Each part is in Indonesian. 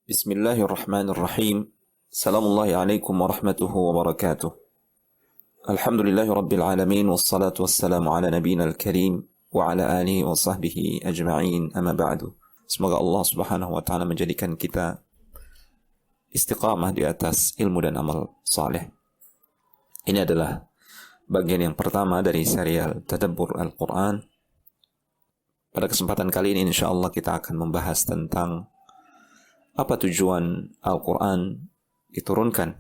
Bismillahirrahmanirrahim. Assalamualaikum warahmatullahi wabarakatuh. Alhamdulillahi rabbil alamin. Wassalatu wassalamu ala nabiyina al-karim wa ala alihi wa sahbihi ajma'in, amma ba'du. Semoga Allah subhanahu wa ta'ala menjadikan kita istiqamah di atas ilmu dan amal saleh. Ini adalah bagian yang pertama dari serial Tadabbur Al-Quran. Pada kesempatan kali ini insyaallah kita akan membahas tentang apa tujuan Al-Quran diturunkan,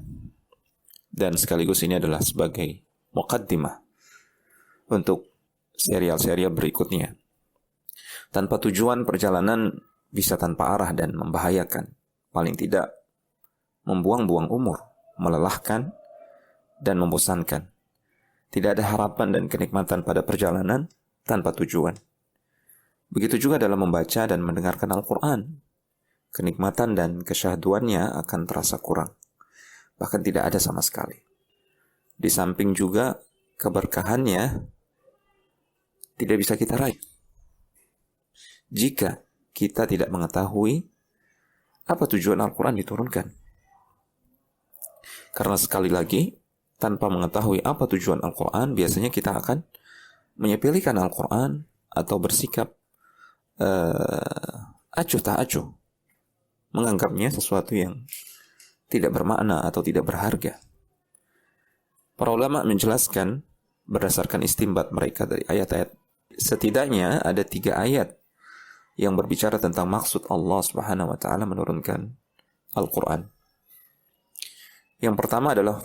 dan sekaligus ini adalah sebagai muqaddimah untuk serial-serial berikutnya. Tanpa tujuan perjalanan bisa tanpa arah dan membahayakan, paling tidak membuang-buang umur, melelahkan dan membosankan. Tidak ada harapan dan kenikmatan pada perjalanan tanpa tujuan. Begitu juga dalam membaca dan mendengarkan Al-Quran, kenikmatan dan kesyahduannya akan terasa kurang, bahkan tidak ada sama sekali. Di samping juga keberkahannya tidak bisa kita raih jika kita tidak mengetahui apa tujuan Al-Quran diturunkan. Karena sekali lagi, tanpa mengetahui apa tujuan Al-Quran, biasanya kita akan menyepelekan Al-Quran atau bersikap acuh tak acuh, menganggapnya sesuatu yang tidak bermakna atau tidak berharga. Para ulama menjelaskan berdasarkan istinbat mereka dari ayat-ayat, setidaknya ada 3 ayat yang berbicara tentang maksud Allah Subhanahu wa ta'ala menurunkan Al-Quran. Yang pertama adalah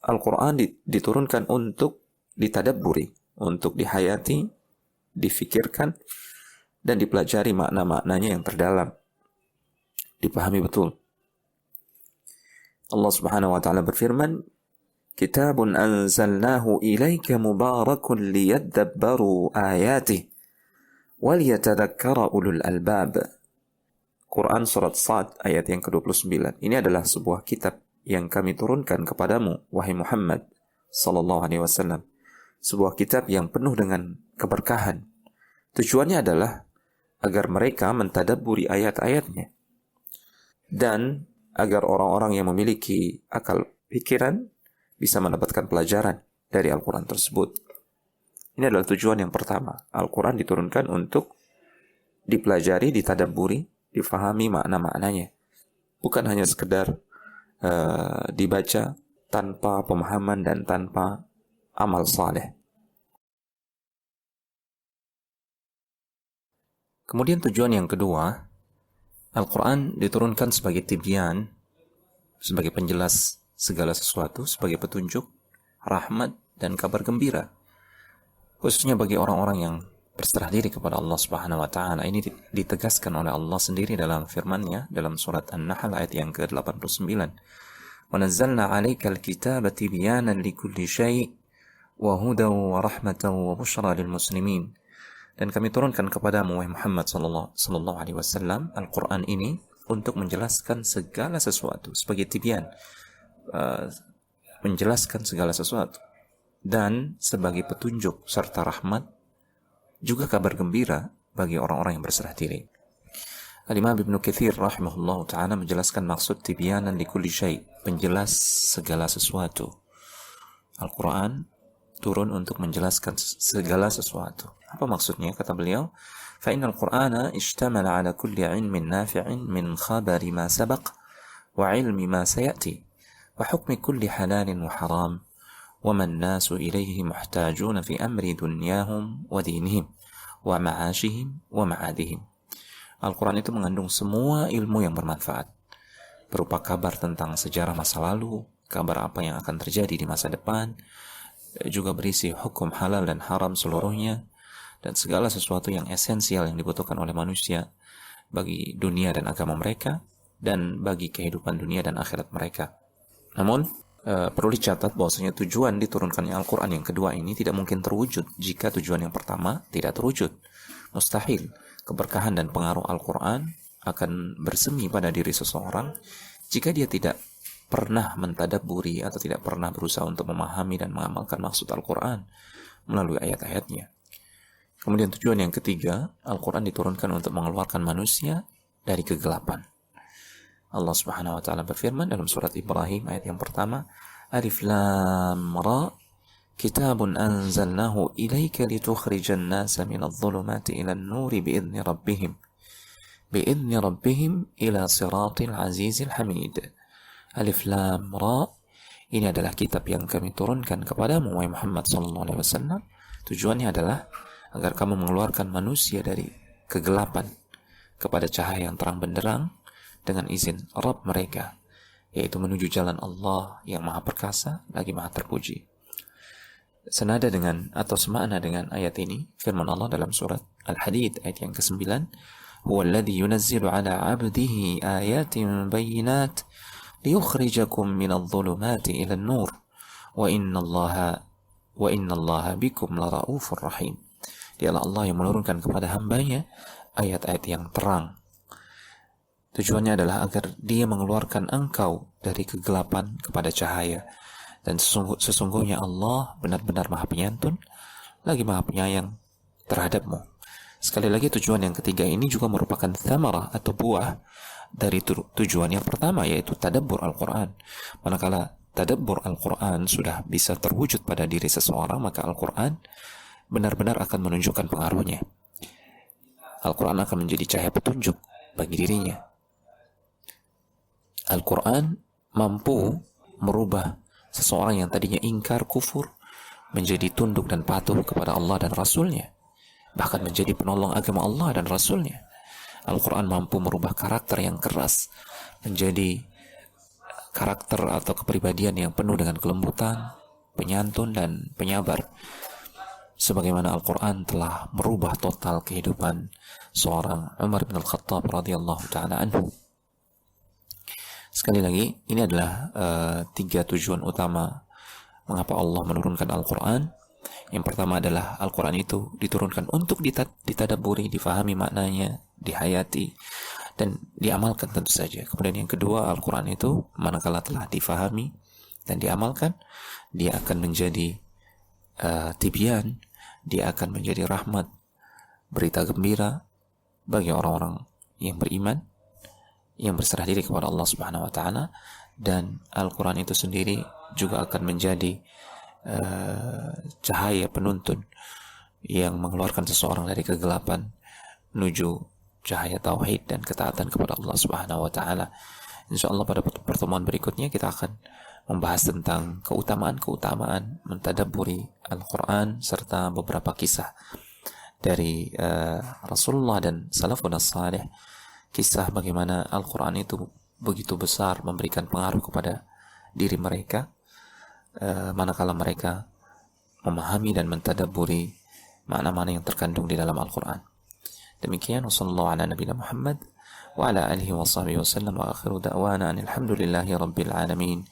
Al-Quran diturunkan untuk ditadabburi, untuk dihayati, difikirkan, dan dipelajari makna-maknanya yang terdalam, dipahami betul. Allah Subhanahu wa ta'ala berfirman, "Kitabun anzalnahu ilaika mubarakun liyadabbaru ayatih wal yatadhakkara ulul albab." Quran surat Sad ayat yang ke-29. Ini adalah sebuah kitab yang kami turunkan kepadamu, wahai Muhammad sallallahu alaihi wasallam. Sebuah kitab yang penuh dengan keberkahan. Tujuannya adalah agar mereka mentadabburi ayat-ayatnya, dan agar orang-orang yang memiliki akal pikiran bisa mendapatkan pelajaran dari Al-Quran tersebut. Ini adalah tujuan yang pertama. Al-Quran diturunkan untuk dipelajari, ditadabburi, difahami makna-maknanya. Bukan hanya sekedar dibaca tanpa pemahaman dan tanpa amal saleh. Kemudian tujuan yang kedua, Al-Quran diturunkan sebagai tibyan, sebagai penjelas segala sesuatu, sebagai petunjuk, rahmat, dan kabar gembira. Khususnya bagi orang-orang yang berserah diri kepada Allah Subhanahu wa ta'ala. Ini ditegaskan oleh Allah sendiri dalam firman-Nya dalam surat An-Nahl ayat yang ke-89. وَنَزَّلْنَا عَلَيْكَ الْكِتَابَ تِبْيَانًا لِكُلِّ شَيْءٍ وَهُدًى وَرَحْمَةً وَبُشْرَى لِلْمُسْلِمِينَ. Dan kami turunkan kepadamu, wahai Muhammad sallallahu alaihi wasallam, Al-Quran ini untuk menjelaskan segala sesuatu sebagai tibyan, menjelaskan segala sesuatu, dan sebagai petunjuk serta rahmat, juga kabar gembira bagi orang-orang yang berserah diri. Al-Imam Ibnu Katsir rahimahullah ta'ala menjelaskan maksud tibyanan likulli syai', penjelas segala sesuatu. Al-Quran turun untuk menjelaskan segala sesuatu. Apa maksudnya? Kata beliau, فَإِنَّ الْقُرْآنَ اشْتَمَلَ عَلَى كُلِّ عِلْمٍ نَافِعٍ مِنْ خَبَرِ مَا سَبَقَ وَعِلْمِ مَا سَيَأْتِي وَحُكْمِ كُلِّ حَلَالٍ وَحَرَامٍ وَمَا النَّاسُ إِلَيْهِ مُحْتَاجُونَ فِي أَمْرِ دُنْيَاهُمْ وَدِينِهِمْ وَمَعَاشِهِمْ وَمَعَادِهِمْ. Al-Quran itu mengandung semua ilmu yang bermanfaat, berupa kabar tentang sejarah masa lalu, kabar apa yang akan terjadi di masa depan, juga berisi hukum halal dan haram seluruhnya, dan segala sesuatu yang esensial yang dibutuhkan oleh manusia bagi dunia dan agama mereka, dan bagi kehidupan dunia dan akhirat mereka. Namun, perlu dicatat bahwasanya tujuan diturunkannya Al-Quran yang kedua ini tidak mungkin terwujud jika tujuan yang pertama tidak terwujud. Mustahil keberkahan dan pengaruh Al-Quran akan bersemi pada diri seseorang jika dia tidak pernah mentadabburi atau tidak pernah berusaha untuk memahami dan mengamalkan maksud Al-Quran melalui ayat-ayatnya. Kemudian tujuan yang ketiga, Al-Quran diturunkan untuk mengeluarkan manusia dari kegelapan. Allah Subhanahu wa taala berfirman dalam surat Ibrahim ayat yang pertama, Alif Lam Ra, Kitabun anzalnahu ilaika litukhrijan nasa minadh dhulumati ilan nuri biidzni rabbihim ila siratil azizil hamid. Alif Lam Ra, ini adalah kitab yang kami turunkan kepadamu wahai Muhammad sallallahu alaihi wasallam. Tujuannya adalah agar kamu mengeluarkan manusia dari kegelapan kepada cahaya yang terang benderang dengan izin Rabb mereka, yaitu menuju jalan Allah yang maha perkasa lagi maha terpuji. Senada dengan atau semakna dengan ayat ini firman Allah dalam surat Al-Hadid ayat yang ke-9, huwallazi yunazzilu ala 'abdihi ayatin bayyinat liyukhrijakum minadh dhulumati ilan nur wa innallaha bikum laraufur rahim. Dialah Allah yang menurunkan kepada hambanya ayat-ayat yang terang. Tujuannya adalah agar dia mengeluarkan engkau dari kegelapan kepada cahaya. Dan sesungguhnya Allah benar-benar maha penyantun, lagi maha penyayang terhadapmu. Sekali lagi tujuan yang ketiga ini juga merupakan thamarah atau buah dari tujuan yang pertama, yaitu tadabbur Al-Quran. Manakala tadabbur Al-Quran sudah bisa terwujud pada diri seseorang, maka Al-Quran benar-benar akan menunjukkan pengaruhnya. Al-Quran akan menjadi cahaya petunjuk bagi dirinya. Al-Quran mampu merubah seseorang yang tadinya ingkar kufur menjadi tunduk dan patuh kepada Allah dan Rasulnya, bahkan menjadi penolong agama Allah dan Rasulnya. Al-Quran mampu merubah karakter yang keras menjadi karakter atau kepribadian yang penuh dengan kelembutan, penyantun, dan penyabar, sebagaimana Al-Quran telah merubah total kehidupan seorang Umar bin Al-Khattab radhiyallahu ta'ala anhu. Sekali lagi, ini adalah 3 tujuan utama mengapa Allah menurunkan Al-Quran. Yang pertama adalah Al-Quran itu diturunkan untuk ditadaburi, difahami maknanya, dihayati, dan diamalkan tentu saja. Kemudian yang kedua, Al-Quran itu manakala telah difahami dan diamalkan, dia akan menjadi tibyan, dia akan menjadi rahmat, berita gembira bagi orang-orang yang beriman, yang berserah diri kepada Allah Subhanahu wa taala. Dan Al-Quran itu sendiri juga akan menjadi cahaya penuntun yang mengeluarkan seseorang dari kegelapan menuju cahaya tauhid dan ketaatan kepada Allah Subhanahu wa taala. Insyaallah pada pertemuan berikutnya kita akan membahas tentang keutamaan-keutamaan mentadabburi Al-Quran serta beberapa kisah dari Rasulullah dan salafun as-salih. Kisah bagaimana Al-Quran itu begitu besar memberikan pengaruh kepada diri mereka manakala mereka memahami dan mentadabburi makna-makna yang terkandung di dalam Al-Quran. Demikian, wassallallahu ala nabiyina Muhammad wa ala alihi wa sahbihi wa sallam, wa akhiru da'wana alhamdulillahi rabbil alamin.